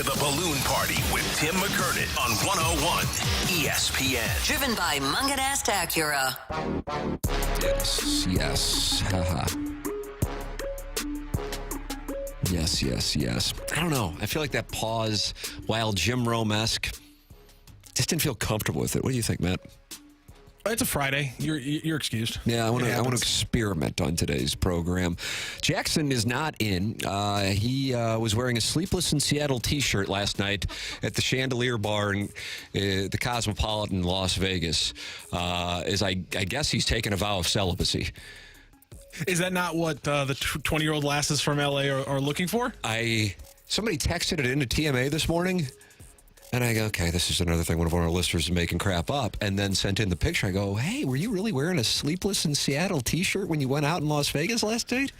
to the Balloon Party with Tim McKernan on 101 ESPN. Driven by Munganast Acura. Yes. Haha. Yes. I don't know. I feel like that pause, while Jim Rome-esque, just didn't feel comfortable with it. What do you think, Matt? It's a Friday. You're excused. Yeah, I want to experiment on today's program. Jackson is not in. He was wearing a Sleepless in Seattle T-shirt last night at the Chandelier Bar in the Cosmopolitan, Las Vegas. As I guess he's taken a vow of celibacy. Is that not what the 20-year-old lasses from L.A. are looking for? Somebody texted it into TMA this morning. And I go, okay, this is another thing one of our listeners is making crap up. And then sent in the picture. I go, hey, were you really wearing a Sleepless in Seattle T-shirt when you went out in Las Vegas last night?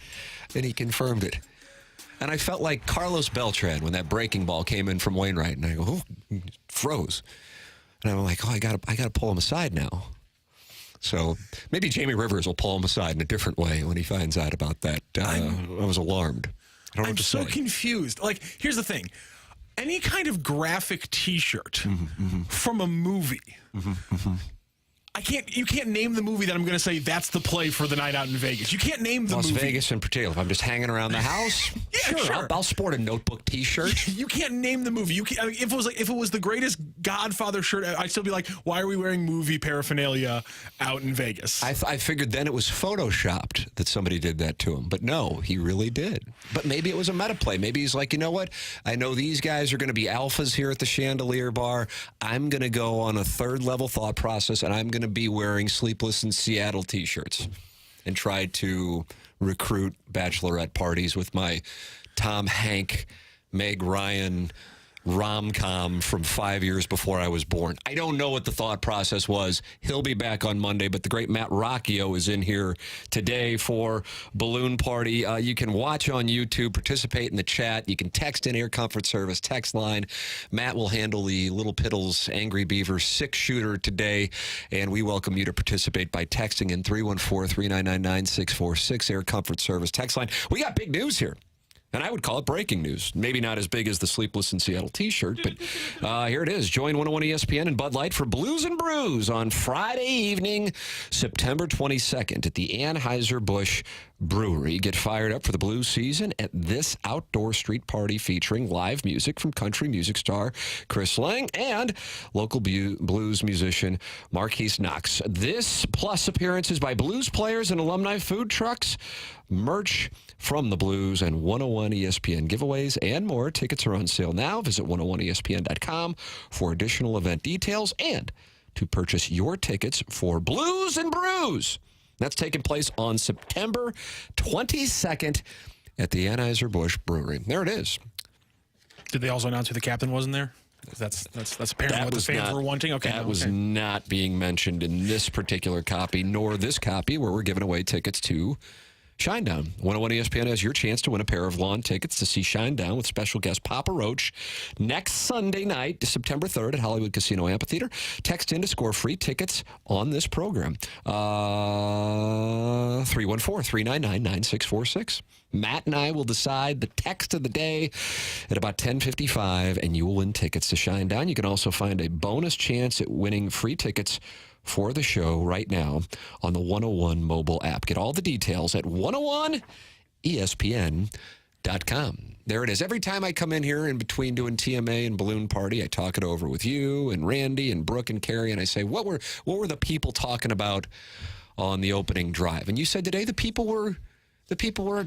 And he confirmed it. And I felt like Carlos Beltran when that breaking ball came in from Wainwright. And I go, oh, froze. And I'm like, oh, I gotta pull him aside now. So maybe Jamie Rivers will pull him aside in a different way when he finds out about that. I was alarmed. I don't know what to say. I'm so confused. Like, here's the thing. Any kind of graphic T-shirt from a movie, you can't name the movie that I'm going to say that's the play for the night out in Vegas. You can't name the movie. Las Vegas in particular. If I'm just hanging around the house, sure. I'll sport a Notebook T-shirt. You can't name the movie. If it was the greatest Godfather shirt, I'd still be like, why are we wearing movie paraphernalia out in Vegas? I figured then it was photoshopped that somebody did that to him, but no, he really did. But maybe it was a meta play. Maybe he's like, you know what? I know these guys are going to be alphas here at the Chandelier Bar. I'm going to go on a third level thought process, and I'm going to be wearing Sleepless in Seattle T-shirts and try to recruit bachelorette parties with my Tom Hanks, Meg Ryan rom-com from 5 years before I was born. I don't know what the thought process was. He'll be back on Monday, but the great Matt Rocchio is in here today for Balloon Party. You can watch on YouTube, participate in the chat. You can text in Air Comfort Service text line. Matt will handle the Little Piddles Angry Beaver 6-shooter today, and we welcome you to participate by texting in 314-399-9646 Air Comfort Service text line. We got big news here. And I would call it breaking news. Maybe not as big as the Sleepless in Seattle T-shirt, but here it is. Join 101 ESPN and Bud Light for Blues and Brews on Friday evening, September 22nd at the Anheuser-Busch Brewery. Get fired up for the blues season at this outdoor street party featuring live music from country music star Chris Lang and local blues musician Marquise Knox. This plus appearances by blues players and alumni food trucks, merch from the Blues and 101 ESPN giveaways and more. Tickets are on sale now. Visit 101ESPN.com for additional event details and to purchase your tickets for Blues and Brews. That's taking place on September 22nd at the Anheuser-Busch Brewery. There it is. Did they also announce who the captain was in there? That's apparently what the fans were wanting. Okay, that was not being mentioned in this particular copy, nor this copy where we're giving away tickets to Shinedown. 101 ESPN has your chance to win a pair of lawn tickets to see Shinedown with special guest Papa Roach next Sunday night, September 3rd at Hollywood Casino Amphitheater. Text in to score free tickets on this program. 314-399-9646. Matt and I will decide the text of the day at about 10:55, and you will win tickets to Shinedown. You can also find a bonus chance at winning free tickets for the show right now on the 101 mobile app. Get all the details at 101ESPN.com. There it is. Every time I come in here in between doing TMA and Balloon Party, I talk it over with you and Randy and Brooke and Carrie, and I say, what were the people talking about on the opening drive? And you said today the people were at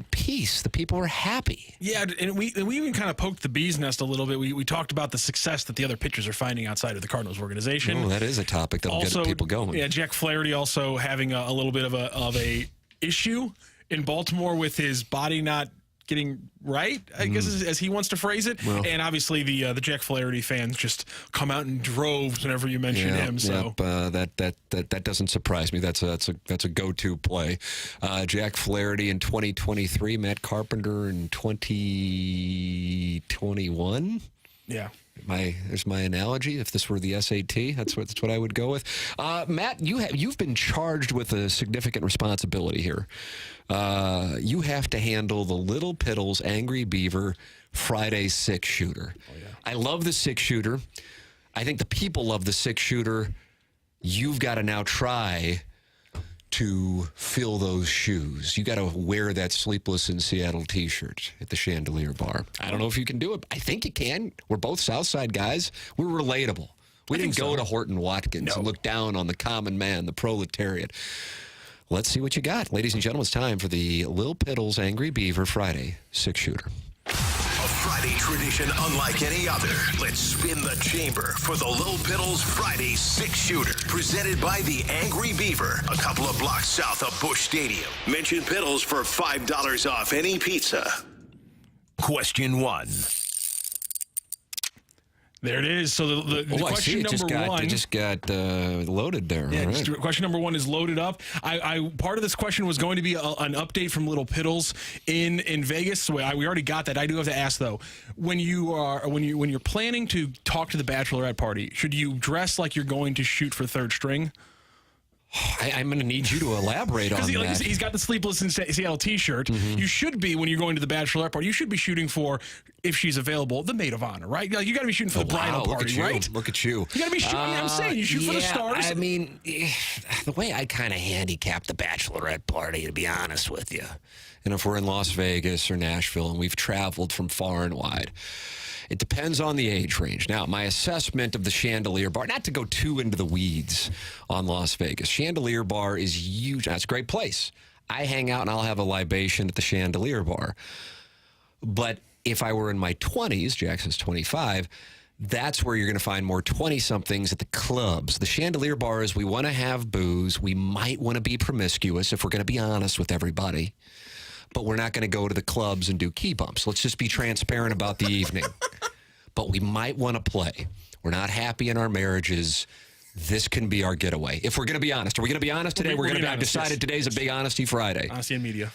peace. The people were happy. Yeah, and we even kind of poked the bee's nest a little bit. We talked about the success that the other pitchers are finding outside of the Cardinals organization. Oh, that is a topic that'll get people going. Yeah, Jack Flaherty also having a little bit of a issue in Baltimore with his body not getting right, I guess, as he wants to phrase it. Well, and obviously the Jack Flaherty fans just come out in droves whenever you mention him. So that doesn't surprise me. That's a go-to play. Jack Flaherty in 2023, Matt Carpenter in 2021. Yeah. There's my analogy. If this were the SAT, that's what I would go with. Matt, you've been charged with a significant responsibility here. You have to handle the Little Piddles Angry Beaver Friday 6-shooter. Oh, yeah. I love the 6-shooter. I think the people love the 6-shooter. You've got to now try to fill those shoes. You got to wear that Sleepless in Seattle t-shirt at the Chandelier Bar. I don't know if you can do it. I think you can. We're both Southside guys. We're relatable. We didn't go to Horton Watkins and look down on the common man, the proletariat. Let's see what you got. Ladies and gentlemen, it's time for the Lil Piddles Angry Beaver Friday 6-shooter. A Friday tradition unlike any other. Let's spin the chamber for the Lil Piddles Friday 6-shooter. Presented by the Angry Beaver, a couple of blocks south of Busch Stadium. Mention Piddles for $5 off any pizza. Question 1. There it is. So the question number one. It just got loaded there. Yeah, right. Question number 1 is loaded up. I part of this question was going to be an update from Little Piddles in Vegas. So we already got that. I do have to ask though, when you're planning to talk to the bachelorette party, should you dress like you're going to shoot for third string? I'm going to need you to elaborate on that. He's got the Sleepless in Seattle t-shirt. Mm-hmm. You should be, when you're going to the bachelorette party, you should be shooting for, if she's available, the maid of honor, right? Like, you got to be shooting for the bridal party, right? Look at you. You got to be shooting. I'm saying you shoot for the stars. I mean, the way I kind of handicap the bachelorette party, to be honest with you, and if we're in Las Vegas or Nashville and we've traveled from far and wide, it depends on the age range. Now, my assessment of the Chandelier Bar, not to go too into the weeds on Las Vegas, Chandelier Bar is huge. That's a great place. I hang out and I'll have a libation at the Chandelier Bar. But if I were in my 20s, Jackson's 25, that's where you're going to find more 20-somethings at the clubs. The Chandelier Bar is, we want to have booze. We might want to be promiscuous if we're going to be honest with everybody. But we're not going to go to the clubs and do key bumps. Let's just be transparent about the evening. But we might want to play. We're not happy in our marriages. This can be our getaway. If we're going to be honest. Are we going to be honest today? I've decided today's a big Honesty Friday. Honesty in media.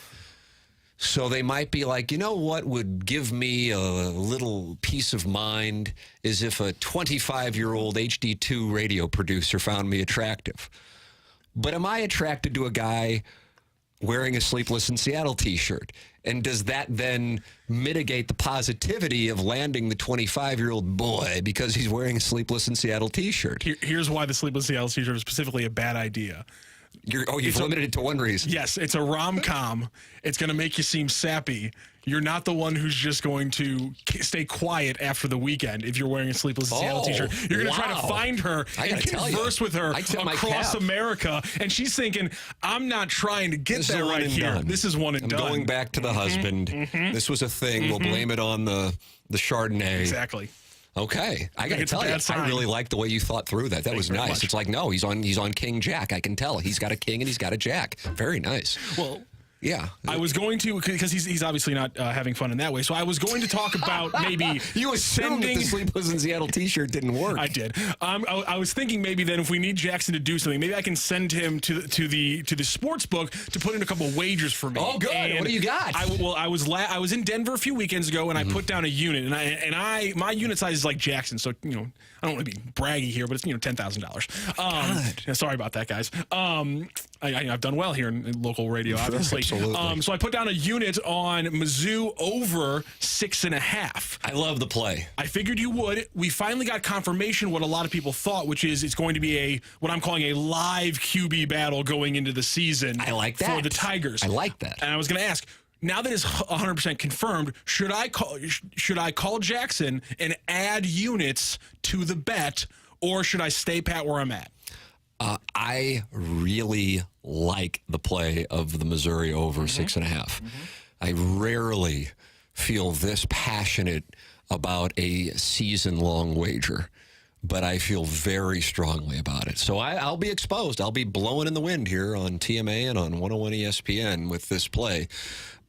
So they might be like, you know what would give me a little peace of mind is if a 25-year-old HD2 radio producer found me attractive. But am I attracted to a guy wearing a Sleepless in Seattle t-shirt? And does that then mitigate the positivity of landing the 25-year-old boy because he's wearing a Sleepless in Seattle t-shirt? Here's why the Sleepless in Seattle t-shirt is specifically a bad idea. You've limited it to one reason. Yes, it's a rom-com. It's going to make you seem sappy. You're not the one who's just going to stay quiet after the weekend if you're wearing a Sleepless in Seattle t-shirt. You're going to try to find her and converse with her across America. And she's thinking, I'm not trying to get that right here. This is one and done. Going back to the husband. Mm-hmm. This was a thing. We'll blame it on the Chardonnay. Exactly. Okay, I got to tell you, I really like the way you thought through that. That was nice. It's like, no, he's on King Jack. I can tell he's got a king and he's got a jack. Very nice. Well, yeah, I was going to, because he's obviously not having fun in that way. So I was going to talk about maybe you assumed that the Sleepless in Seattle t-shirt didn't work. I did. I was thinking maybe then if we need Jackson to do something, maybe I can send him to the sports book to put in a couple of wagers for me. Oh, good. And what do you got? I was in Denver a few weekends ago and I put down a unit and my unit size is like Jackson, so I don't want to be braggy here, but it's $10,000. Sorry about that, guys. I've done well here in local radio, obviously. Absolutely. So I put down a unit on Mizzou over 6.5. I love the play. I figured you would. We finally got confirmation what a lot of people thought, which is it's going to be what I'm calling a live QB battle going into the season. I like that. For the Tigers. I like that. And I was going to ask, now that it's 100% confirmed, should I call Jackson and add units to the bet, or should I stay pat where I'm at? I really like the play of the Missouri over 6.5. Mm-hmm. I rarely feel this passionate about a season-long wager, but I feel very strongly about it. So I'll be exposed. I'll be blowing in the wind here on TMA and on 101 ESPN with this play,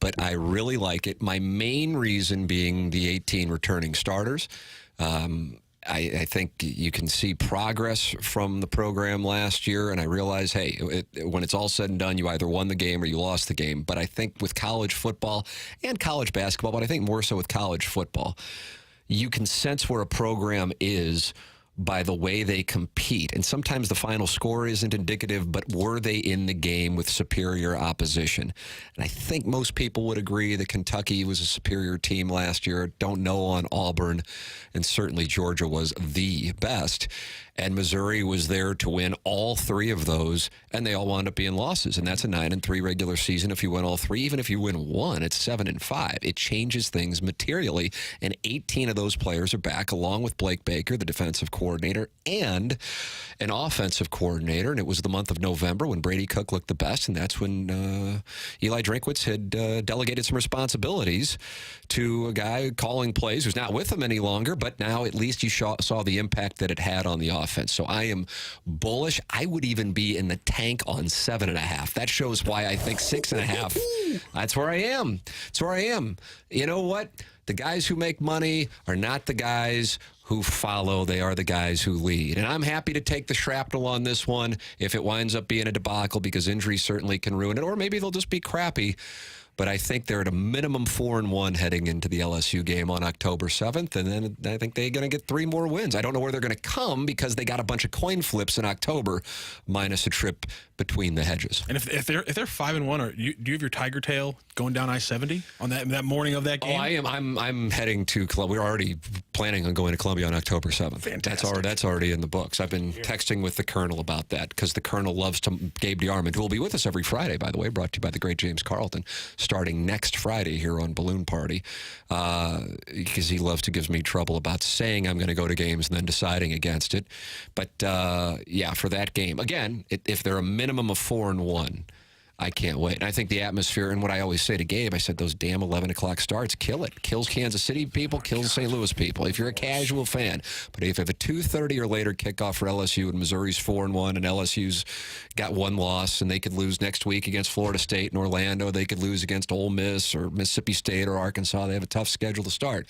but I really like it. My main reason being the 18 returning starters. I think you can see progress from the program last year, and I realize, hey, when it's all said and done, you either won the game or you lost the game. But I think with college football and college basketball, but I think more so with college football, you can sense where a program is by the way they compete. And sometimes the final score isn't indicative, but were they in the game with superior opposition? And I think most people would agree that Kentucky was a superior team last year. Don't know on Auburn, and certainly Georgia was the best. And Missouri was there to win all three of those, and they all wound up being losses. And that's a 9-3 regular season. If you win all three, even if you win one, it's 7-5. It changes things materially. And 18 of those players are back, along with Blake Baker, the defensive coordinator, and an offensive coordinator. And it was the month of November when Brady Cook looked the best, and that's when Eli Drinkwitz had delegated some responsibilities to a guy calling plays who's not with them any longer, but now at least you saw the impact that it had on the offense. So I am bullish. I would even be in the tank on 7.5. That shows why I think 6.5. That's where I am. That's where I am. You know what? The guys who make money are not the guys who follow. They are the guys who lead. And I'm happy to take the shrapnel on this one if it winds up being a debacle, because injury certainly can ruin it, or maybe they'll just be crappy. But I think they're at a minimum 4-1 heading into the LSU game on October 7th, and then I think they're going to get 3 more wins. I don't know where they're going to come because they got a bunch of coin flips in October, minus a trip between the hedges. And if they're 5-1, or do you have your tiger tail going down I-70 on that morning of that game? Oh, I am. I'm heading to Columbia. We're already planning on going to Columbia on October 7th. Fantastic. That's already in the books. I've been texting with the Colonel about that because the Colonel loves Gabe DeArmond, who will be with us every Friday, by the way, brought to you by the great James Carlton, starting next Friday here on Balloon Party, because he loves to give me trouble about saying I'm going to go to games and then deciding against it. But, yeah, for that game, again, if they're a minimum of 4-1, I can't wait. And I think the atmosphere, and what I always say to Gabe, I said those damn 11 o'clock starts, kill it. Kills Kansas City people, kills St. Louis people, if you're a casual fan. But if you have a 2:30 or later kickoff for LSU, and Missouri's 4-1, and LSU's got one loss, and they could lose next week against Florida State and Orlando, they could lose against Ole Miss or Mississippi State or Arkansas. They have a tough schedule to start.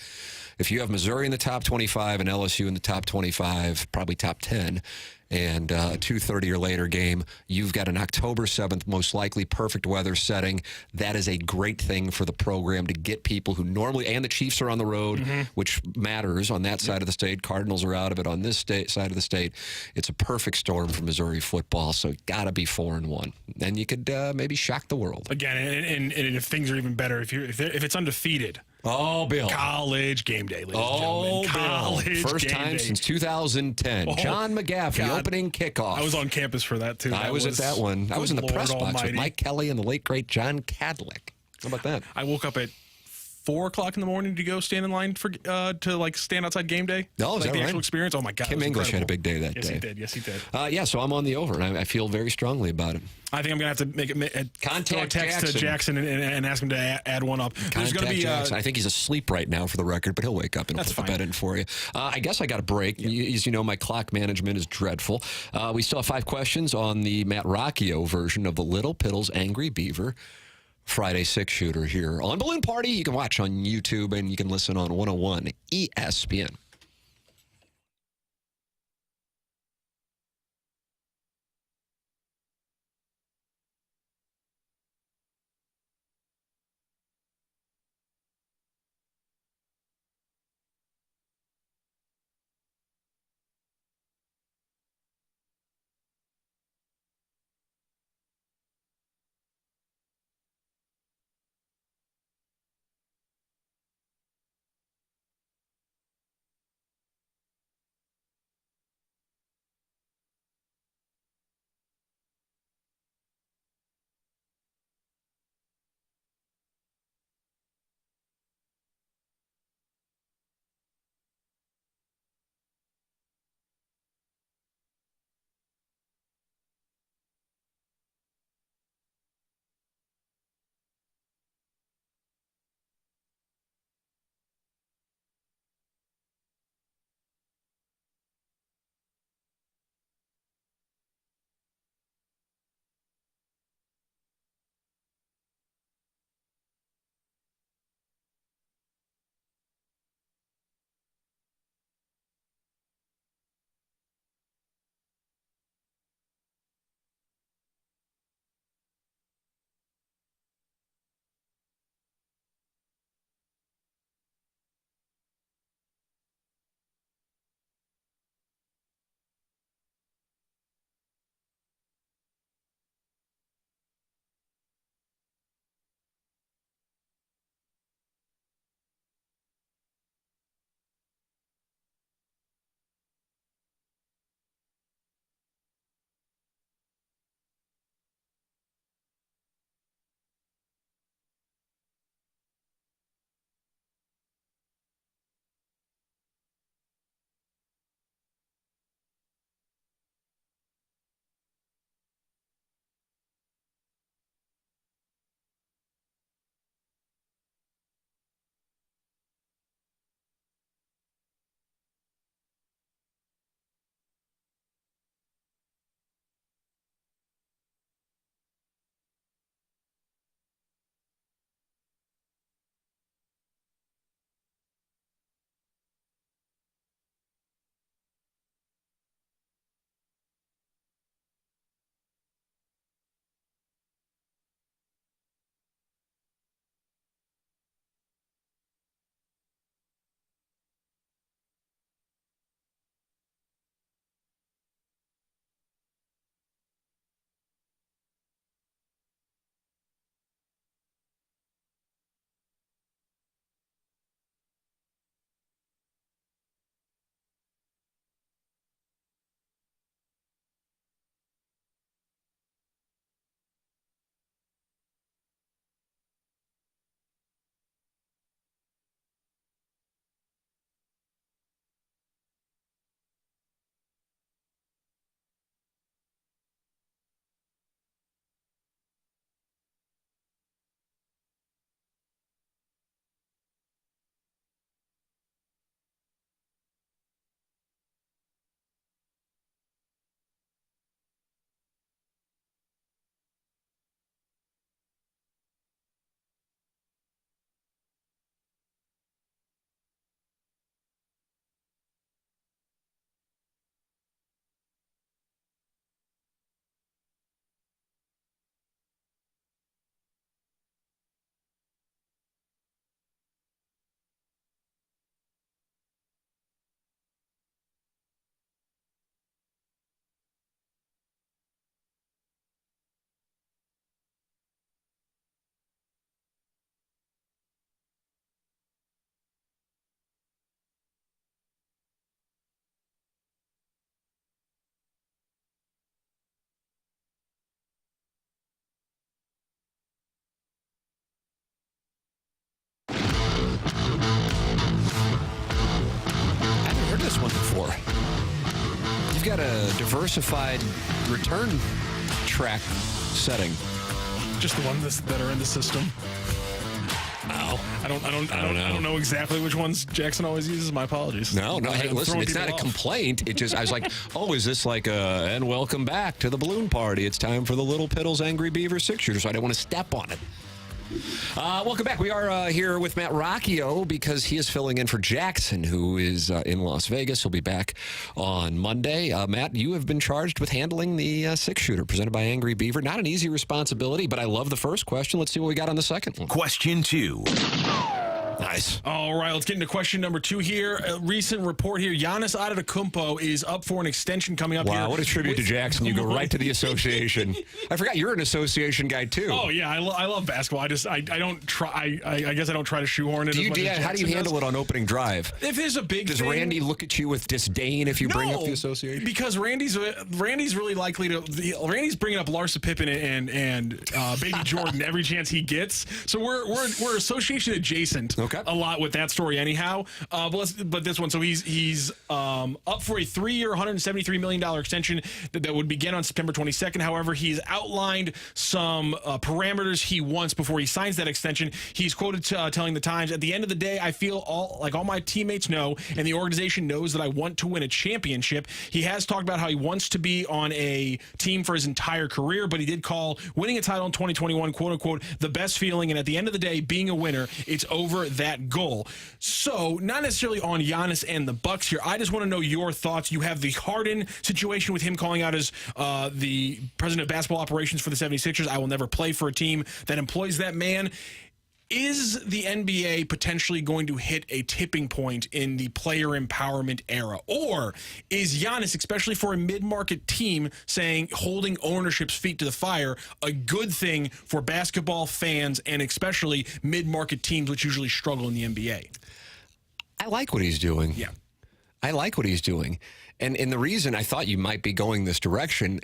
If you have Missouri in the top 25 and LSU in the top 25, probably top 10, and a 2:30 or later game, you've got an October 7th, most likely perfect weather setting. That is a great thing for the program to get people who normally, and the Chiefs are on the road, which matters on that side of the state. Cardinals are out of it on this side of the state. It's a perfect storm for Missouri football, so got to be 4-1. Then you could maybe shock the world. Again, and if things are even better, if it's undefeated. Oh, Bill. College game day, ladies and gentlemen. College First game time day. since 2010. Oh, John McGaffey, God. opening kickoff. I was on campus for that, too. I was at that one. I was in the Lord press box Almighty. with Mike Kelly and the late, great John Cadlick. How about that? I woke up at 4 o'clock in the morning to go stand in line for to stand outside game day. Oh, is like that the right? actual experience. Oh my God, Kim it was English had a incredible. big day that Yes, day. he did. Yes, he did. Yeah, so I'm on the over, and I feel very strongly about it. I think I'm gonna have to Contact throw a text to Jackson and ask him to add one up. There's gonna Contact be Jackson. I think he's asleep right now, for the record, but he'll wake up and That's put the fine. bet in for you. I guess I got a break. As you know, my clock management is dreadful. We still have 5 questions on the Matt Rocchio version of the Little Piddles Angry Beaver Friday 6-shooter here on Balloon Party. You can watch on YouTube, and you can listen on 101 ESPN. you've got a diversified return track setting. Just the ones that are in the system. Oh, I don't know exactly which ones Jackson always uses. My apologies. No. Hey, listen, it's not a complaint. It just, I was like, oh, is this like and welcome back to the balloon party. It's time for the Little Piddles Angry Beaver 6-shooter, so I didn't want to step on it. Welcome back. We are here with Matt Rocchio because he is filling in for Jackson, who is in Las Vegas. He'll be back on Monday. Matt, you have been charged with handling the 6-shooter presented by Angry Beaver. Not an easy responsibility, but I love the first question. Let's see what we got on the second one. Question 2. Nice. All right, let's get into question number 2 here. A recent report here. Giannis Antetokounmpo is up for an extension coming up here. Wow, what a tribute to Jackson. You go right to the association. I forgot you're an association guy, too. Oh, yeah, I love basketball. I don't try. I guess I don't try to shoehorn it. How do you handle it on opening drive? If there's a big Does thing, Randy look at you with disdain if you bring up the association? Because Randy's really likely to. Randy's bringing up Larsa Pippen and Baby Jordan every chance he gets. So we're association adjacent. Okay. A lot with that story anyhow. But this one, so he's up for a 3-year, $173 million extension that would begin on September 22nd. However, he's outlined some parameters he wants before he signs that extension. He's quoted telling the Times, "At the end of the day, I feel all my teammates know, and the organization knows that I want to win a championship." He has talked about how he wants to be on a team for his entire career, but he did call winning a title in 2021, quote unquote, the best feeling. And at the end of the day, being a winner, it's over that goal. So, not necessarily on Giannis and the Bucks here. I just want to know your thoughts. You have the Harden situation with him calling out as the president of basketball operations for the 76ers. I will never play for a team that employs that man. Is the NBA potentially going to hit a tipping point in the player empowerment era? Or is Giannis, especially for a mid-market team, holding ownership's feet to the fire, a good thing for basketball fans and especially mid-market teams, which usually struggle in the NBA? I like what he's doing. Yeah. I like what he's doing. And the reason I thought you might be going this direction,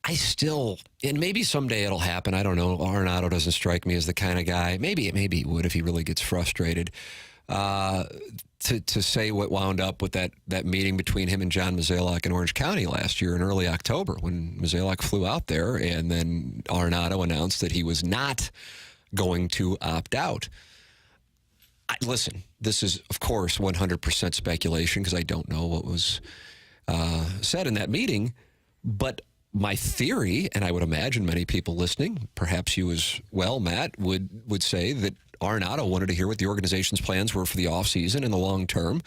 and maybe someday it'll happen. I don't know. Arenado doesn't strike me as the kind of guy. Maybe he would if he really gets frustrated. To say what wound up with that meeting between him and John Mozeliak in Orange County last year in early October when Mozeliak flew out there and then Arenado announced that he was not going to opt out. Listen, this is, of course, 100% speculation because I don't know what was said in that meeting, but my theory, and I would imagine many people listening, perhaps you as well, Matt, would say that Arenado wanted to hear what the organization's plans were for the offseason and the long term.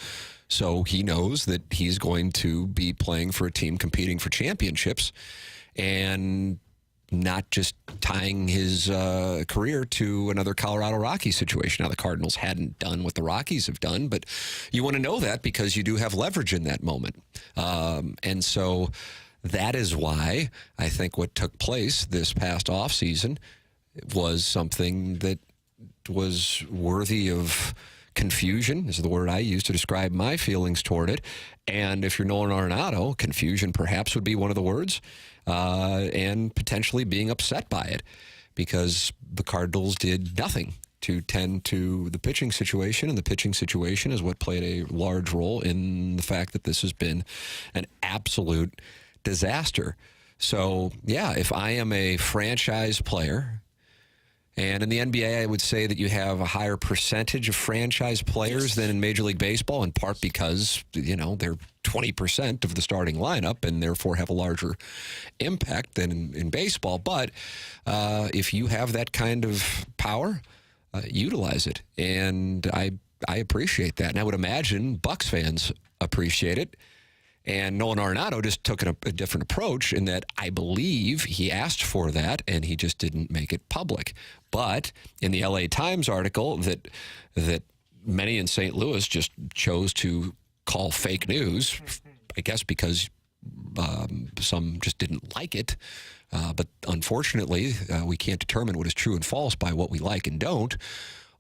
So he knows that he's going to be playing for a team competing for championships and not just tying his career to another Colorado Rockies situation. Now, the Cardinals hadn't done what the Rockies have done, but you want to know that because you do have leverage in that moment. And so that is why I think what took place this past offseason was something that was worthy of confusion, is the word I use to describe my feelings toward it. And if you're Nolan Arenado, confusion perhaps would be one of the words, and potentially being upset by it because the Cardinals did nothing to tend to the pitching situation, and the pitching situation is what played a large role in the fact that this has been an absolute disaster. So, yeah, if I am a franchise player, and in the NBA, I would say that you have a higher percentage of franchise players than in Major League Baseball, in part because, they're 20% of the starting lineup and therefore have a larger impact than in baseball. But if you have that kind of power, utilize it. And I appreciate that. And I would imagine Bucks fans appreciate it. And Nolan Arenado just took a different approach in that I believe he asked for that and he just didn't make it public. But in the LA Times article that many in St. Louis just chose to call fake news, I guess because some just didn't like it. But unfortunately, we can't determine what is true and false by what we like and don't.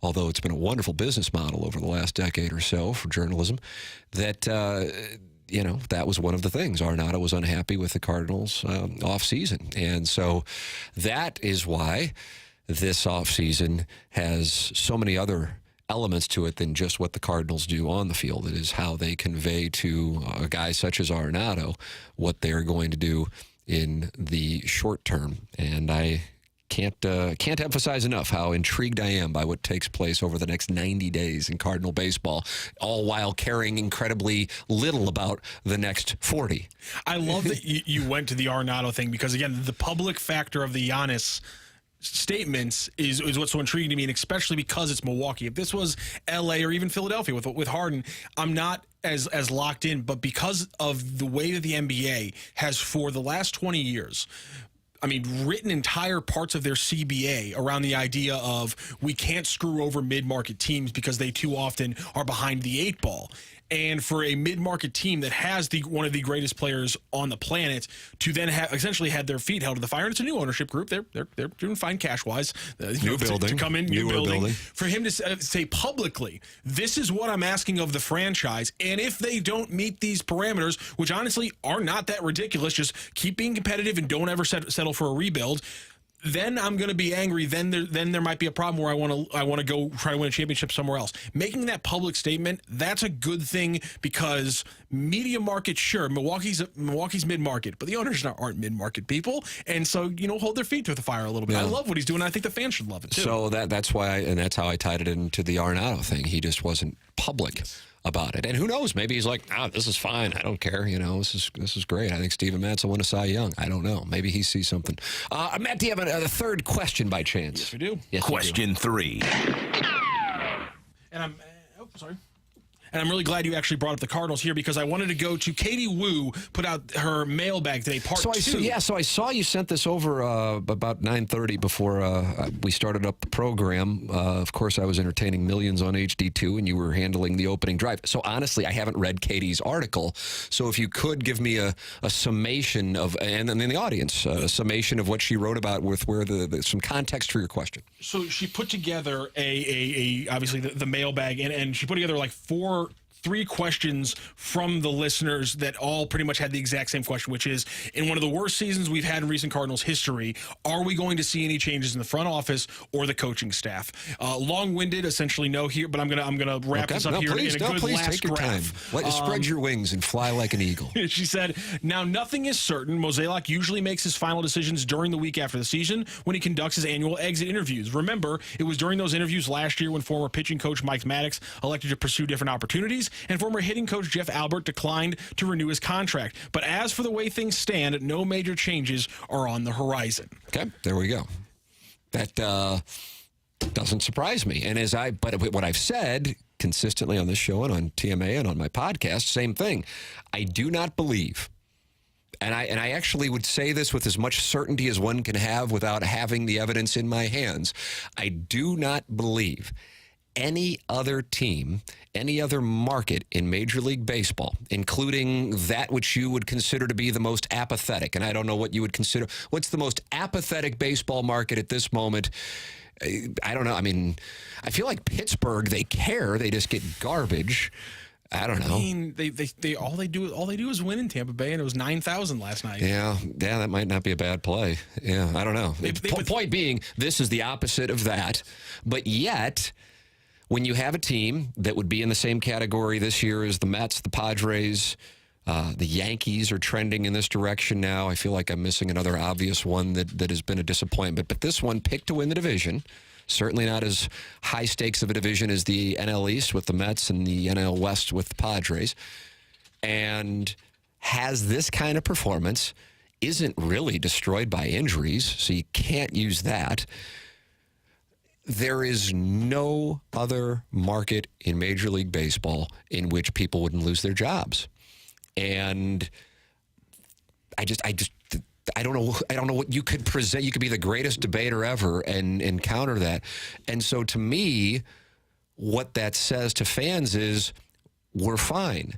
Although it's been a wonderful business model over the last decade or so for journalism, that that was one of the things. Arenado was unhappy with the Cardinals offseason. And so that is why this offseason has so many other elements to it than just what the Cardinals do on the field. It is how they convey to a guy such as Arenado what they're going to do in the short term. And I can't emphasize enough how intrigued I am by what takes place over the next 90 days in Cardinal baseball, all while caring incredibly little about the next 40. I love that you went to the Arenado thing because, again, the public factor of the Giannis statements is what's so intriguing to me, and especially because it's Milwaukee. If this was L.A. or even Philadelphia with Harden, I'm not as locked in, but because of the way that the NBA has for the last 20 years, written entire parts of their CBA around the idea of we can't screw over mid-market teams because they too often are behind the eight ball. And for a mid-market team that has one of the greatest players on the planet to then have essentially had their feet held to the fire, and it's a new ownership group. They're doing fine cash-wise. New building. To come in, new Newer building. For him to say publicly, this is what I'm asking of the franchise, and if they don't meet these parameters, which honestly are not that ridiculous, just keep being competitive and don't ever settle for a rebuild, then I'm going to be angry. Then there might be a problem where I want to go try to win a championship somewhere else. Making that public statement, that's a good thing because media market, sure, Milwaukee's mid-market, but the owners aren't mid-market people, and so hold their feet to the fire a little bit. Yeah. I love what he's doing. I think the fans should love it too. So that's why, and that's how I tied it into the Arenado thing. He just wasn't public about it. And who knows? Maybe he's like, this is fine. I don't care. This is great. I think Steven Matz will win a Cy Young. I don't know. Maybe he sees something. Matt, do you have a third question by chance? Yes, we do. Yes, question 3. And I'm really glad you actually brought up the Cardinals here because I wanted to go to Katie Wu put out her mailbag today, part 2. So I saw you sent this over about 9:30 before we started up the program. Of course, I was entertaining millions on HD2, and you were handling the opening drive. So honestly, I haven't read Katie's article. So if you could give me a summation of, and then the audience, a summation of what she wrote about with where some context for your question. So she put together obviously the mailbag, and she put together like 3 questions from the listeners that all pretty much had the exact same question, which is, in one of the worst seasons we've had in recent Cardinals history, are we going to see any changes in the front office or the coaching staff? Long-winded, essentially no here, but I'm gonna wrap this up here in a good last take your graph. Time. Spread your wings and fly like an eagle. She said, now nothing is certain. Mozeliak usually makes his final decisions during the week after the season when he conducts his annual exit interviews. Remember, it was during those interviews last year when former pitching coach Mike Maddox elected to pursue different opportunities, and former hitting coach Jeff Albert declined to renew his contract. But as for the way things stand, no major changes are on the horizon. Okay, there we go. That doesn't surprise me. And but what I've said consistently on this show and on TMA and on my podcast, same thing. I do not believe, and I actually would say this with as much certainty as one can have without having the evidence in my hands. I do not believe any other team, any other market in Major League Baseball, including that which you would consider to be the most apathetic, and I don't know what you would consider, what's the most apathetic baseball market at this moment? I don't know. I feel like Pittsburgh, they care. They just get garbage. I don't know. They all they do is win in Tampa Bay, and it was 9,000 last night. Yeah, that might not be a bad play. Yeah, I don't know. Point being, this is the opposite of that, but yet, when you have a team that would be in the same category this year as the Mets, the Padres, the Yankees are trending in this direction now. I feel like I'm missing another obvious one that has been a disappointment. But this one picked to win the division. Certainly not as high stakes of a division as the NL East with the Mets and the NL West with the Padres. And has this kind of performance, isn't really destroyed by injuries, so you can't use that. There is no other market in Major League Baseball in which people wouldn't lose their jobs. And I don't know what you could present. You could be the greatest debater ever and counter that. And so to me, what that says to fans is we're fine.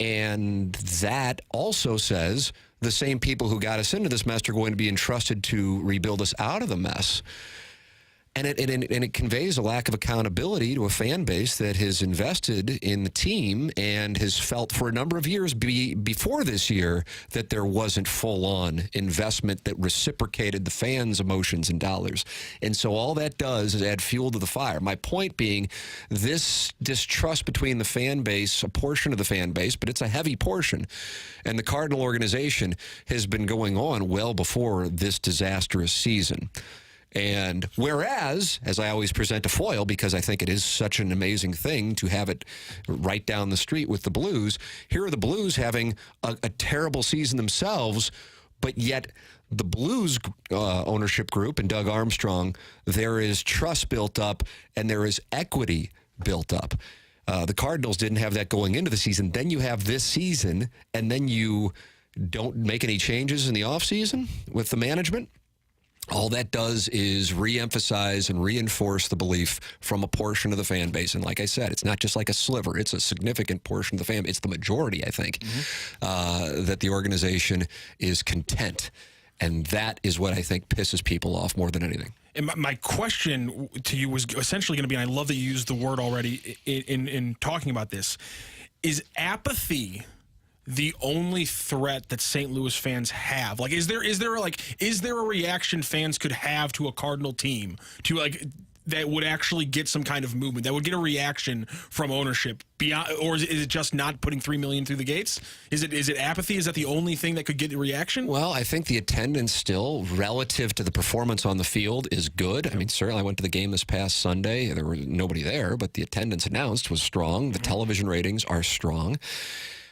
And that also says the same people who got us into this mess are going to be entrusted to rebuild us out of the mess. And it conveys a lack of accountability to a fan base that has invested in the team and has felt for a number of years before this year that there wasn't full-on investment that reciprocated the fans' emotions and dollars. And so all that does is add fuel to the fire. My point being, this distrust between the fan base, a portion of the fan base, but it's a heavy portion, and the Cardinal organization has been going on well before this disastrous season. And whereas, as I always present a foil, because I think it is such an amazing thing to have it right down the street with the Blues, here are the Blues having a terrible season themselves, but yet the Blues ownership group and Doug Armstrong, there is trust built up and there is equity built up. The Cardinals didn't have that going into the season. Then you have this season, and then you don't make any changes in the offseason with the management. All that does is reemphasize and reinforce the belief from a portion of the fan base. And like I said, it's not just like a sliver. It's a significant portion of the fan base. It's the majority, I think, that the organization is content. And that is what I think pisses people off more than anything. And my question to you was essentially going to be, and I love that you used the word already in talking about this, is apathy the only threat that St. Louis fans have? Like, is there a reaction fans could have to a Cardinal team that would actually get some kind of movement, that would get a reaction from ownership beyond, or is it just not putting $3 million through the gates? Is it apathy? Is that the only thing that could get the reaction? Well, I think the attendance still, relative to the performance on the field, is good. I mean, certainly I went to the game this past Sunday. There was nobody there, but the attendance announced was strong. The television ratings are strong.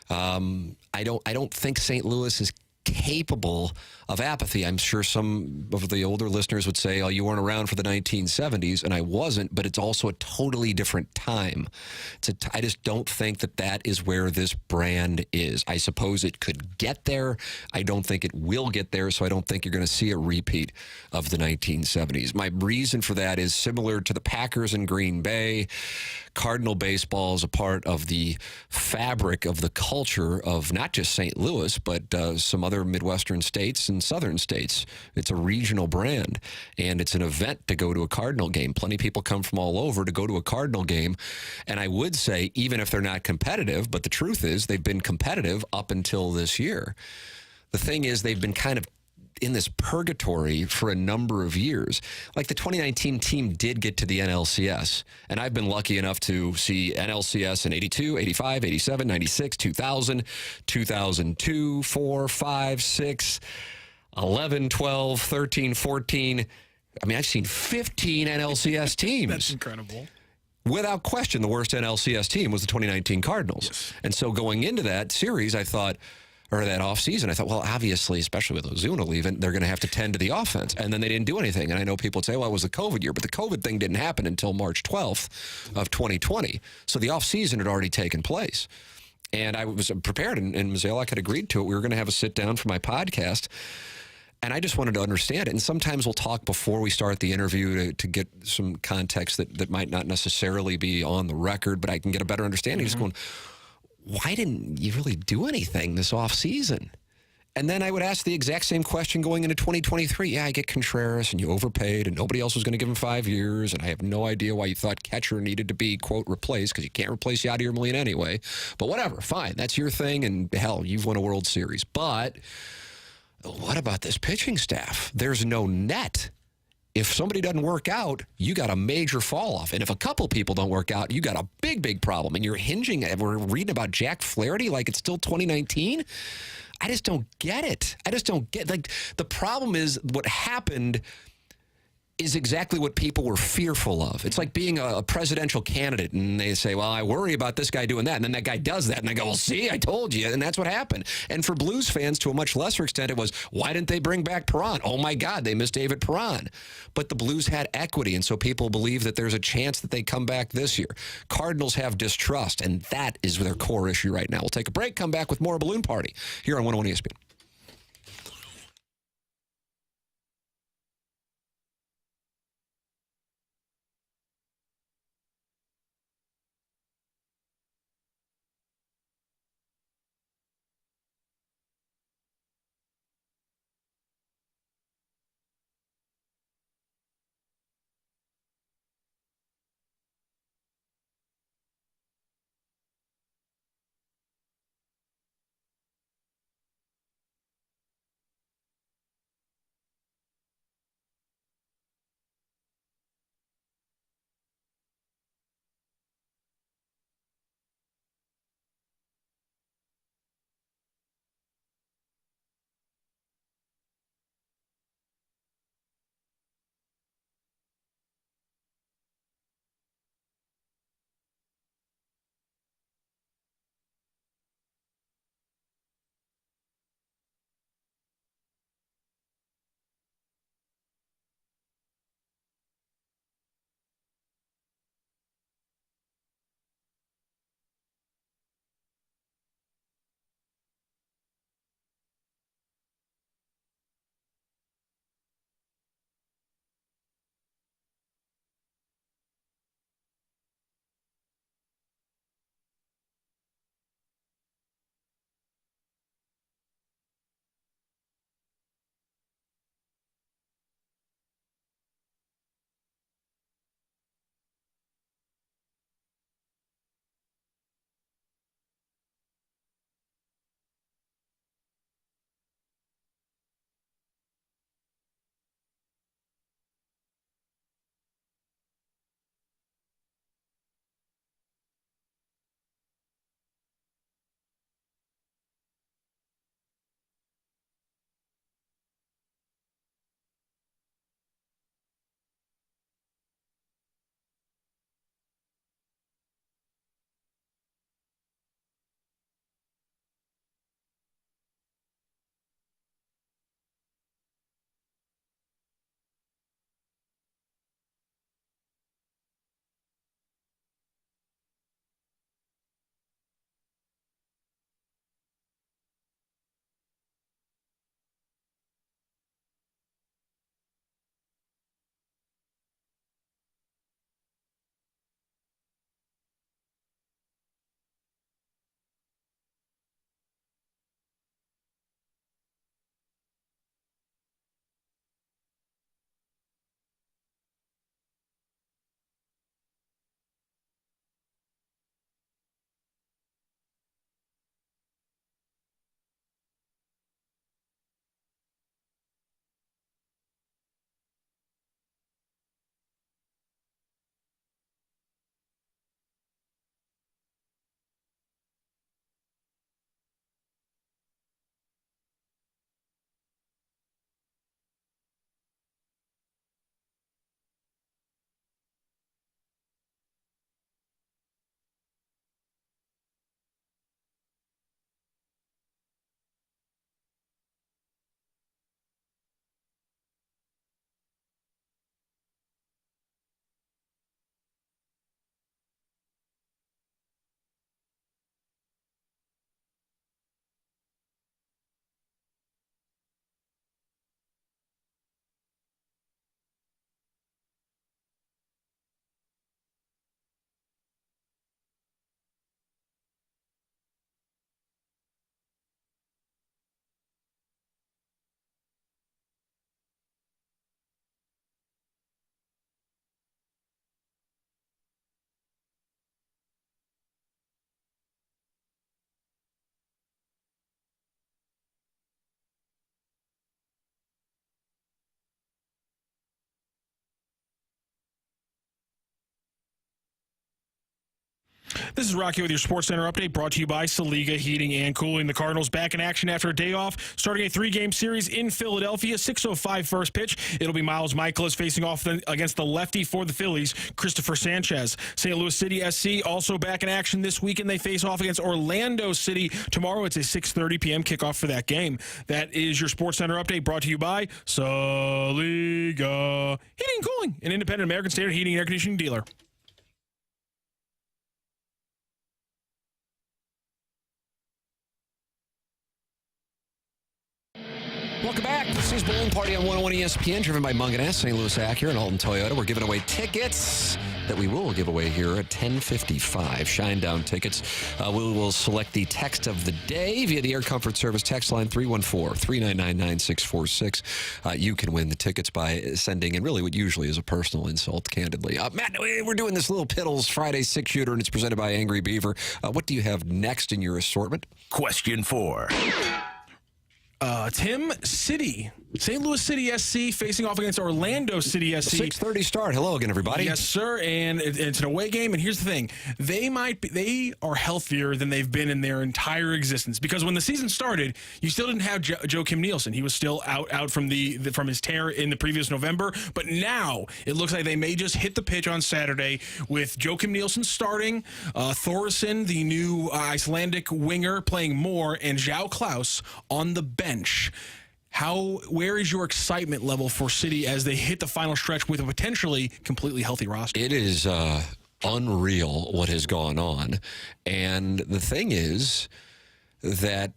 I don't think St. Louis is capable of apathy. I'm sure some of the older listeners would say, oh, you weren't around for the 1970s, and I wasn't, but it's also a totally different time. I just don't think that is where this brand is. I suppose it could get there. I don't think it will get there, so I don't think you're going to see a repeat of the 1970s. My reason for that is similar to the Packers in Green Bay. Cardinal baseball is a part of the fabric of the culture of not just St. Louis, but some other Midwestern states and southern states. It's a regional brand, and it's an event to go to a Cardinal game. Plenty of people come from all over to go to a Cardinal game, and I would say, even if they're not competitive, but the truth is they've been competitive up until this year. The thing is, they've been kind of in this purgatory for a number of years. Like the 2019 team did get to the NLCS, and I've been lucky enough to see NLCS in 82, 85, 87, 96, 2000, 2002, 4, 5, 6, 11, 12, 13, 14. I mean, I've seen 15 NLCS teams. That's incredible. Without question, the worst NLCS team was the 2019 Cardinals. Yes. And so going into that series, I thought, or that offseason, I thought, well, obviously, especially with Ozuna leaving, they're going to have to tend to the offense. And then they didn't do anything. And I know people would say, well, it was the COVID year, but the COVID thing didn't happen until March 12th of 2020. So the offseason had already taken place. And I was prepared, and Mazalek had agreed to it. We were going to have a sit-down for my podcast. And I just wanted to understand it. And sometimes we'll talk before we start the interview to get some context that might not necessarily be on the record, but I can get a better understanding. Just going, why didn't you really do anything this offseason? And then I would ask the exact same question going into 2023. Yeah, I get Contreras, and you overpaid, and nobody else was going to give him 5 years, and I have no idea why you thought catcher needed to be, quote, replaced, because you can't replace Yadier Molina anyway. But whatever, fine. That's your thing, and hell, you've won a World Series. But what about this pitching staff? There's no net. If somebody doesn't work out, you got a major fall off. And if a couple people don't work out, you got a big, big problem. And you're hinging, we're reading about Jack Flaherty like it's still 2019. I just don't get it. Like, the problem is what happened is exactly what people were fearful of. It's like being a presidential candidate, and they say, well, I worry about this guy doing that, and then that guy does that, and I go, well, see, I told you, and that's what happened. And for Blues fans, to a much lesser extent, it was, why didn't they bring back Perron? Oh, my God, they missed David Perron. But the Blues had equity, and so people believe that there's a chance that they come back this year. Cardinals have distrust, and that is their core issue right now. We'll take a break, come back with more Balloon Party here on 101 ESPN. This is Rocky with your Sports Center update, brought to you by Saliga Heating and Cooling. The Cardinals back in action after a day off, starting a 3-game series in Philadelphia. 6:05 first pitch. It'll be Miles Michaelis facing off against the lefty for the Phillies, Christopher Sanchez. St. Louis City SC also back in action this weekend. They face off against Orlando City tomorrow. It's a 6:30 p.m. kickoff for that game. That is your Sports Center update, brought to you by Saliga Heating and Cooling, an independent American Standard heating and air conditioning dealer. Welcome back. This is Balloon Party on 101 ESPN, driven by McKernan, St. Louis Acura, and Alton Toyota. We're giving away tickets that we will give away here at 10:55. Shinedown tickets. We will select the text of the day via the Air Comfort Service text line 314-399-9646. You can win the tickets by sending in really what usually is a personal insult, candidly. Matt, we're doing this Little Piddles Friday 6-shooter, and it's presented by Angry Beaver. What do you have next in your assortment? Question 4. Tim City, St. Louis City SC facing off against Orlando City SC. 6:30 start. Hello again, everybody. Yes, sir. And it's an away game. And here's the thing: they are healthier than they've been in their entire existence. Because when the season started, you still didn't have Joakim Nielsen. He was still out from from his tear in the previous November. But now it looks like they may just hit the pitch on Saturday with Joakim Nielsen starting, Thoresen, the new Icelandic winger, playing more, and João Klaus on the bench. Where is your excitement level for City as they hit the final stretch with a potentially completely healthy roster? It is unreal what has gone on. And the thing is that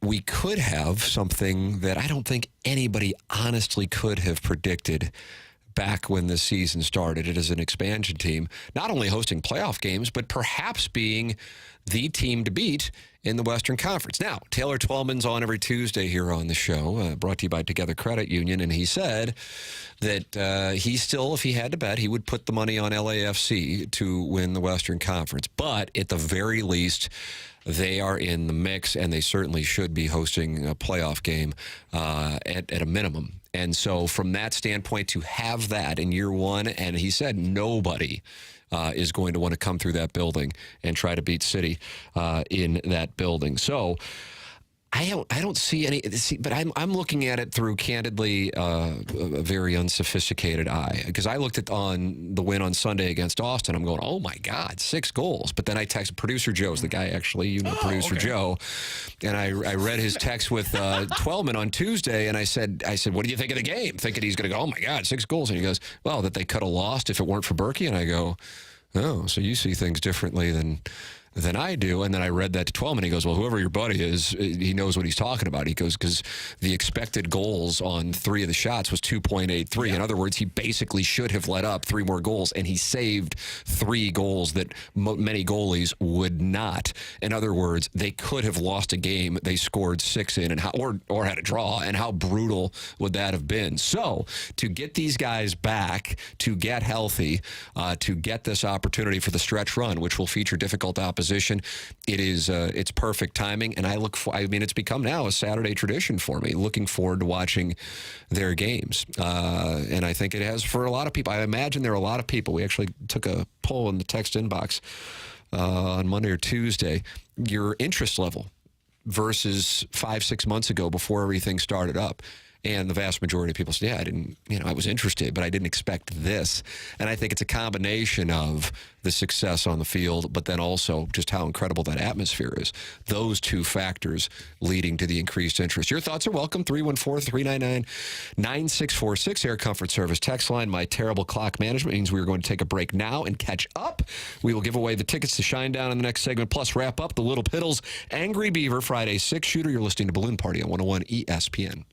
we could have something that I don't think anybody honestly could have predicted back when the season started. It is an expansion team, not only hosting playoff games, but perhaps being the team to beat in the Western Conference. Now, Taylor Twellman's on every Tuesday here on the show, brought to you by Together Credit Union, and he said that he still, if he had to bet, he would put the money on LAFC to win the Western Conference. But at the very least, they are in the mix, and they certainly should be hosting a playoff game at a minimum. And so from that standpoint, to have that in year one, and he said nobody is going to want to come through that building and try to beat City in that building. So I don't see any, but I'm looking at it through, candidly, a very unsophisticated eye. Because I looked on the win on Sunday against Austin. I'm going, oh my God, 6 goals. But then I texted producer Joe's the guy, actually, producer okay. Joe, and I read his text with Twellman on Tuesday, and I said, what do you think of the game? Thinking he's going to go, oh my God, 6 goals. And he goes, well, that they could have lost if it weren't for Berkey. And I go, oh, so you see things differently than I do. And then I read that to Twellman. He goes, well, whoever your buddy is, he knows what he's talking about. He goes, because the expected goals on 3 of the shots was 2.83. Yeah. In other words, he basically should have let up 3 more goals, and he saved 3 goals that many goalies would not. In other words, they could have lost a game they scored 6 in, and or had a draw, and how brutal would that have been? So to get these guys back, to get healthy, to get this opportunity for the stretch run, which will feature difficult opposition, it's perfect timing, and it's become now a Saturday tradition for me, looking forward to watching their games. And I think it has for a lot of people. I imagine there are a lot of people. We actually took a poll in the text inbox on Monday or Tuesday, your interest level versus 5-6 months ago before everything started up. And the vast majority of people said, yeah, I was interested, but I didn't expect this. And I think it's a combination of the success on the field, but then also just how incredible that atmosphere is. Those 2 factors leading to the increased interest. Your thoughts are welcome. 314-399-9646, Air Comfort Service text line. My terrible clock management means we are going to take a break now and catch up. We will give away the tickets to Shinedown in the next segment, plus wrap up the Little Piddles Angry Beaver Friday 6-shooter. You're listening to Balloon Party on 101 ESPN.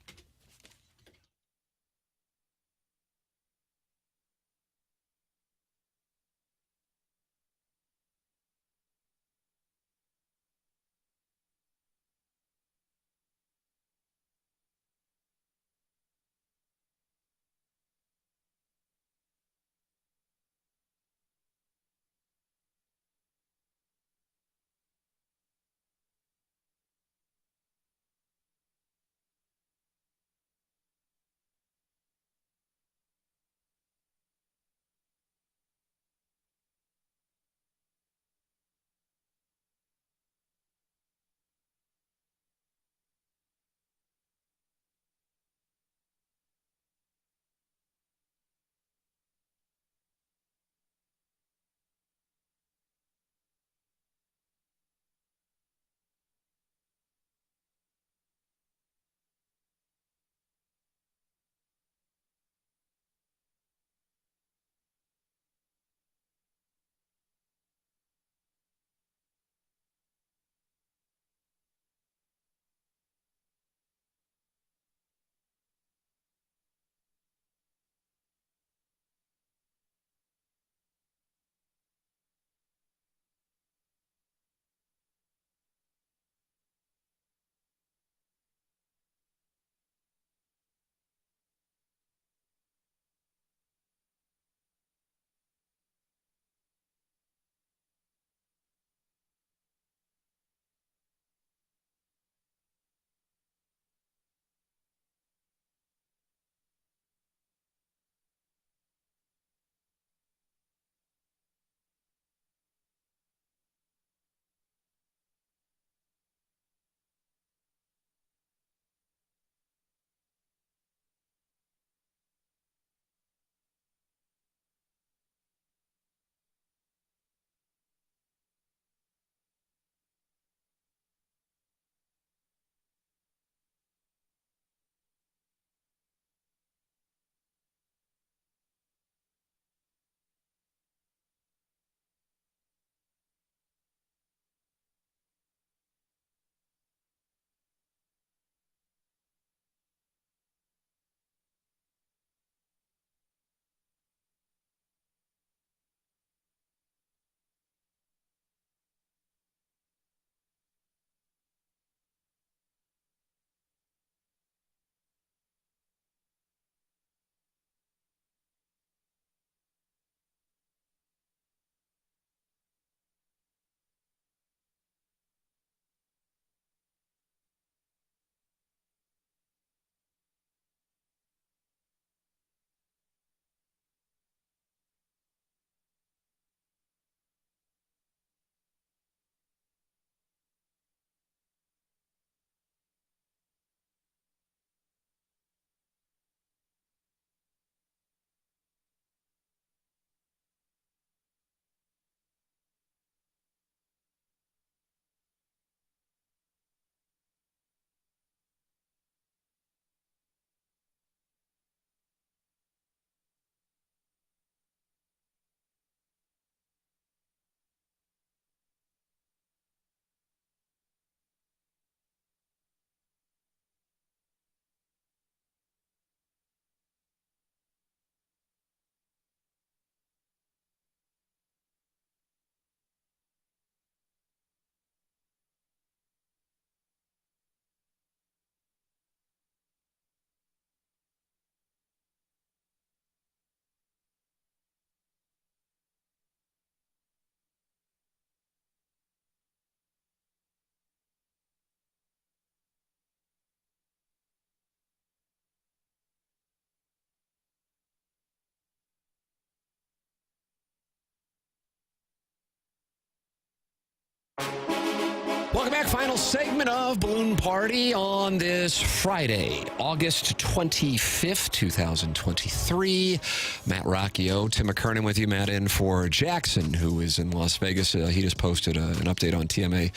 Welcome back. Final segment of Balloon Party on this Friday, August 25th, 2023. Matt Rocchio, Tim McKernan with you. Matt in for Jackson, who is in Las Vegas. He just posted an update on TMA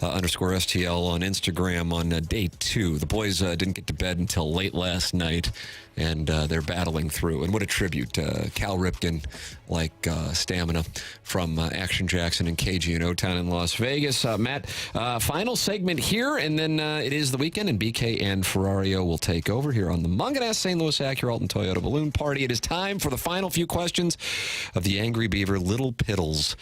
_ STL on Instagram on day 2. The boys didn't get to bed until late last night, and they're battling through. And what a tribute to Cal Ripken, like stamina from Action Jackson and KG in O-Town in Las Vegas. Matt, final segment here, and then it is the weekend, and BK and Ferrario will take over here on the Munganess St. Louis Acura Alton Toyota Balloon Party. It is time for the final few questions of the Angry Beaver Little Piddles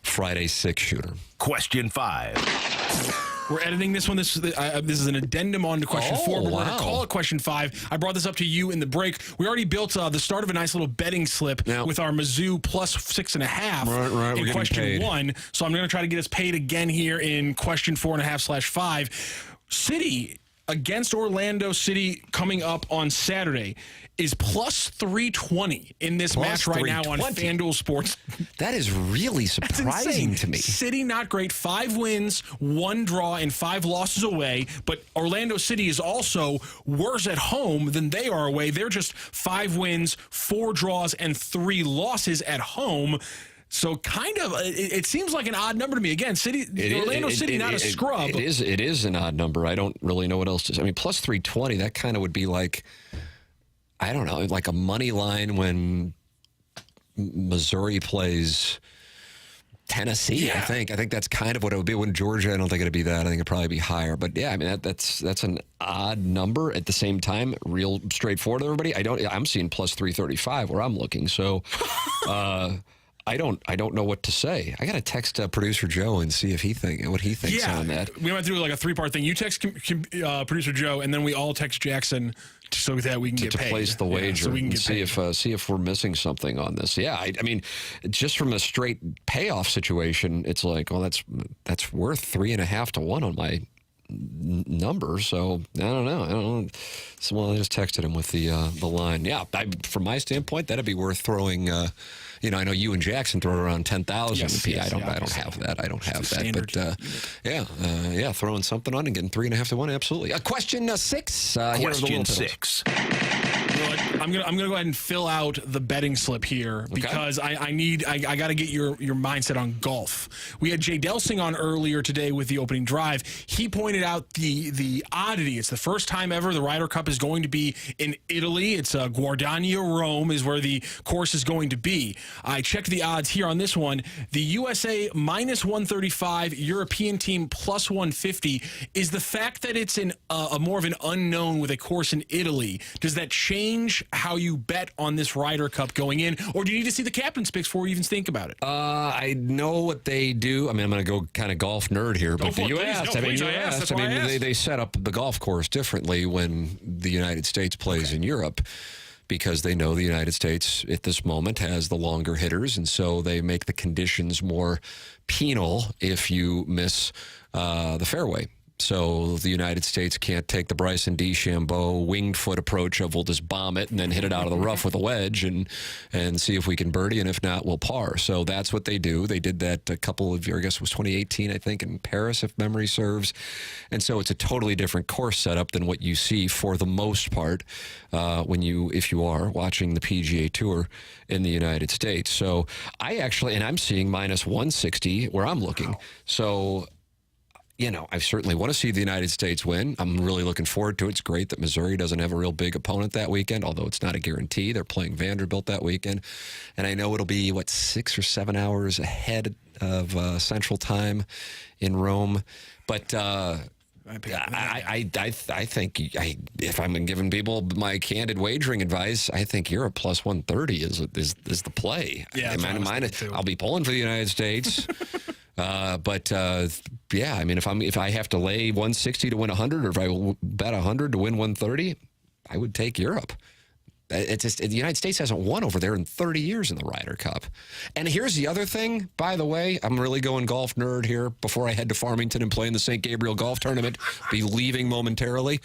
Friday 6-shooter. Question 5. We're editing this one. This is an addendum on to question 4, but we're going to call it question 5. I brought this up to you in the break. We already built the start of a nice little betting slip with our Mizzou plus 6.5 in question 1. So I'm going to try to get us paid again here in question 4.5/5. City against Orlando City coming up on Saturday is plus 320 in this match right now on FanDuel Sports. That is really surprising to me. City not great. 5 wins, 1 draw, and 5 losses away. But Orlando City is also worse at home than they are away. They're just 5 wins, 4 draws, and 3 losses at home. So kind of, it seems like an odd number to me. Again, Orlando City, not a scrub. It is an odd number. I don't really know what else to say. I mean, plus 320, that kind of would be like, I don't know, like a money line when Missouri plays Tennessee, I think. I think that's kind of what it would be. When Georgia, I don't think it'd be that. I think it'd probably be higher. But yeah, I mean, that's an odd number. At the same time, real straightforward to everybody. I'm seeing plus 335 where I'm looking. So, I don't know what to say. I got to text producer Joe and see if what he thinks on that. We went through like a 3-part thing. You text producer Joe, and then we all text Jackson so that we can get paid. To place the wager, so we can get see if we're missing something on this. Yeah, I mean, just from a straight payoff situation, it's like, well, that's worth 3.5 to 1 on my number. So I don't know. Someone I just texted him with the line. Yeah, from my standpoint, that'd be worth throwing. I know you and Jackson throw around 10,000. I don't have that. But throwing something on and getting 3.5 to 1, absolutely. Question 6. Question 6. I'm gonna go ahead and fill out the betting slip here because I got to get your mindset on golf. We had Jay Delsing on earlier today with the opening drive. He pointed out the oddity. It's the first time ever the Ryder Cup is going to be in Italy. It's Guardania Rome is where the course is going to be. I checked the odds here on this one. The USA minus 135, European team plus 150. Is the fact that it's a more of an unknown with a course in Italy, does that change how you bet on this Ryder Cup going in, or do you need to see the captain's picks before you even think about it? I know what they do. I mean, I'm going to go kind of golf nerd here, but you asked. They set up the golf course differently when the United States plays in Europe, because they know the United States at this moment has the longer hitters, and so they make the conditions more penal if you miss the fairway. So the United States can't take the Bryson DeChambeau winged foot approach of we'll just bomb it and then hit it out of the rough with a wedge and see if we can birdie, and if not, we'll par. So that's what they do. They did that a couple of years, I guess it was 2018, I think, in Paris, if memory serves. And so it's a totally different course setup than what you see for the most part if you are watching the PGA Tour in the United States. So I'm seeing minus 160 where I'm looking. Wow. So I certainly want to see the United States win. I'm really looking forward to it. It's great that Missouri doesn't have a real big opponent that weekend, although it's not a guarantee. They're playing Vanderbilt that weekend. And I know it'll be, 6 or 7 hours ahead of Central Time in Rome. But I think if I'm giving people my candid wagering advice, I think Europe plus 130 is the play. Yeah, I'll be pulling for the United States. I mean, if I have to lay 160 to win 100, or if I bet 100 to win 130, I would take Europe. It's just the United States hasn't won over there in 30 years in the Ryder Cup. And here's the other thing, by the way, I'm really going golf nerd here before I head to Farmington and play in the St. Gabriel Golf Tournament. Be leaving momentarily.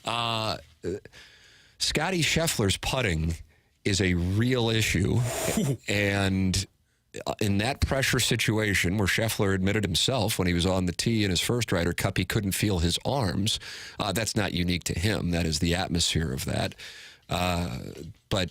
Scotty Scheffler's putting is a real issue, and in that pressure situation where Scheffler admitted himself when he was on the tee in his first Ryder Cup, he couldn't feel his arms. That's not unique to him. That is the atmosphere of that. But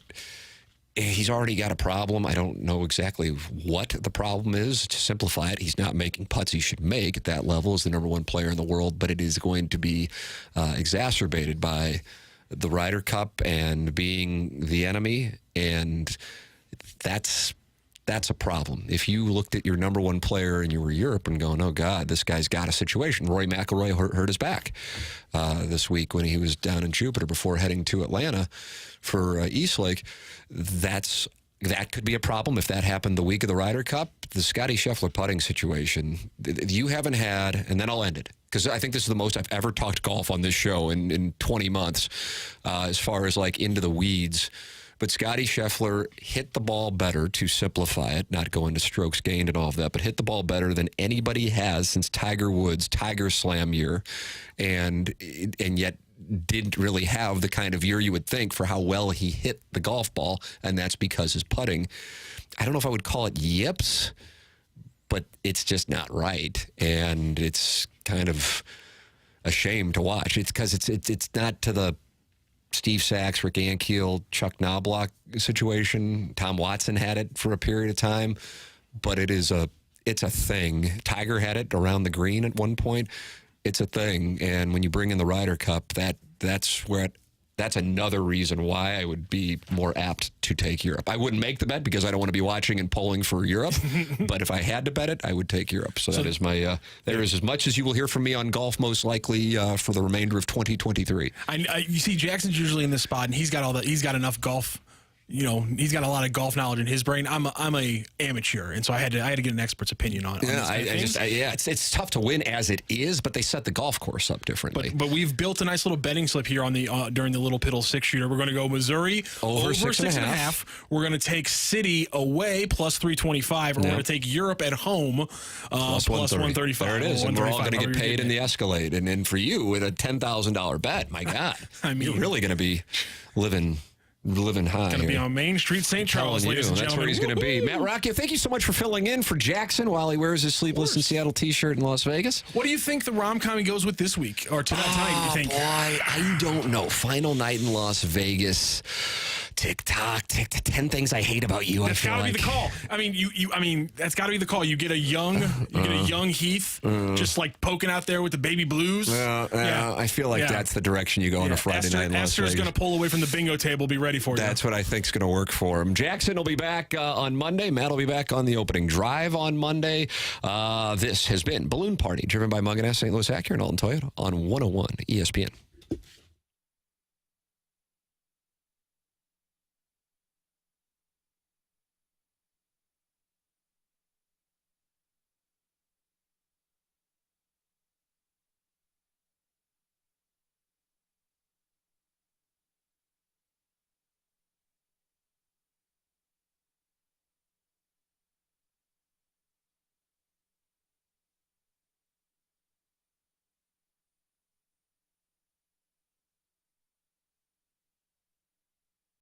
he's already got a problem. I don't know exactly what the problem is. To simplify it, he's not making putts he should make at that level as the number one player in the world, but it is going to be exacerbated by the Ryder Cup and being the enemy, and that's a problem. If you looked at your number one player and you were Europe and going, oh, God, this guy's got a situation. Rory McIlroy hurt his back this week when he was down in Jupiter before heading to Atlanta for Eastlake. That could be a problem if that happened the week of the Ryder Cup. The Scottie Scheffler putting situation, you haven't had, and then I'll end it, because I think this is the most I've ever talked golf on this show in 20 months as far as like into the weeds. But Scottie Scheffler hit the ball better, to simplify it, not go into strokes gained and all of that, but hit the ball better than anybody has since Tiger Woods' Tiger Slam year, and yet didn't really have the kind of year you would think for how well he hit the golf ball, and that's because his putting, I don't know if I would call it yips, but it's just not right, and it's kind of a shame to watch. It's because it's not to the Steve Sachs, Rick Ankiel, Chuck Knobloch situation. Tom Watson had it for a period of time, but it's a thing. Tiger had it around the green at one point. It's a thing, and when you bring in the Ryder Cup, that's another reason why I would be more apt to take Europe. I wouldn't make the bet because I don't want to be watching and polling for Europe, but if I had to bet it, I would take Europe. So that is my, there is as much as you will hear from me on golf, most likely for the remainder of 2023. You see, Jackson's usually in this spot, and he's got enough golf. You know, he's got a lot of golf knowledge in his brain. I'm a amateur, and so I had to get an expert's opinion on. It's tough to win as it is, but they set the golf course up differently. But we've built a nice little betting slip here on the during the Little Piddle 6-shooter. We're going to go Missouri over 6.5. We're going to take City away plus 325. We're going to take Europe at home plus 135. There it is, and we're all going to get paid in the Escalade. And for you, with a $10,000 bet, my God, I mean, you're really going to be living high. Going to be on Main Street, St. Charles, ladies and gentlemen. That's where he's going to be. Matt Rocchio, thank you so much for filling in for Jackson while he wears his Sleepless in Seattle t-shirt in Las Vegas. What do you think the rom-com he goes with this week, or tonight, you think? Boy, I don't know. Final night in Las Vegas. TikTok, 10 things I hate about you. That's got to be the call. I mean, that's got to be the call. You get a young Heath, just like poking out there with the baby blues. I feel like that's the direction you go on a Friday night in Las Vegas. Esther's going to pull away from the bingo table, be ready for you. That's what I think is going to work for him. Jackson will be back on Monday. Matt will be back on the opening drive on Monday. This has been Balloon Party, driven by Munganess St. Louis Acura and Alton Toyota on 101 ESPN.